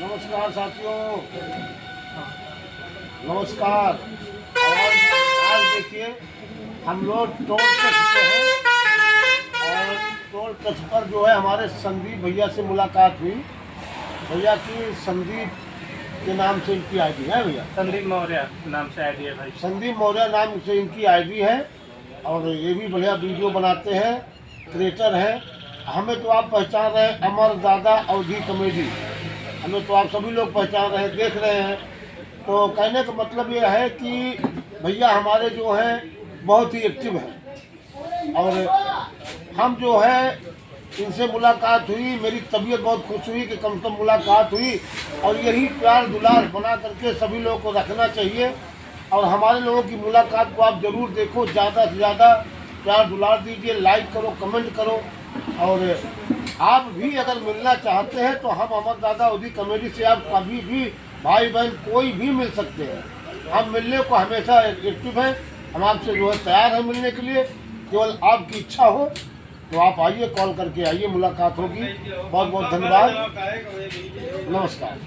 नमस्कार साथियों, नमस्कार। आज देखिए हम लोग टोल टैक्स पे हैं और टोल टैक्स पर जो है हमारे संदीप भैया से मुलाकात हुई। भैया की संदीप के नाम से इनकी आईडी है। भैया संदीप मौर्य नाम से आईडी है भाई। संदीप मौर्य नाम से इनकी आईडी है और ये भी बढ़िया वीडियो बनाते हैं, क्रिएटर हैं। हमें तो आप पहचान रहे हैं, अमर दादा अवधी कॉमेडी, हमें तो आप सभी लोग पहचान रहे हैं, देख रहे हैं। तो कहने का मतलब ये है कि भैया हमारे जो हैं बहुत ही एक्टिव हैं और हम जो है इनसे मुलाकात हुई, मेरी तबीयत बहुत खुश हुई कि कम से कम मुलाकात हुई। और यही प्यार दुलार बना करके सभी लोगों को रखना चाहिए और हमारे लोगों की मुलाकात को आप ज़रूर देखो, ज़्यादा से ज़्यादा प्यार दुलार दीजिए, लाइक करो, कमेंट करो। और आप भी अगर मिलना चाहते हैं तो हम अमर दादा अवधी कॉमेडी से आप कभी भी भाई बहन कोई भी मिल सकते हैं। हम मिलने को हमेशा एक्टिव हैं, हम आपसे जो है तैयार हैं मिलने के लिए। केवल आपकी इच्छा हो तो आप आइए, कॉल करके आइए, मुलाकात होगी। बहुत बहुत धन्यवाद, नमस्कार।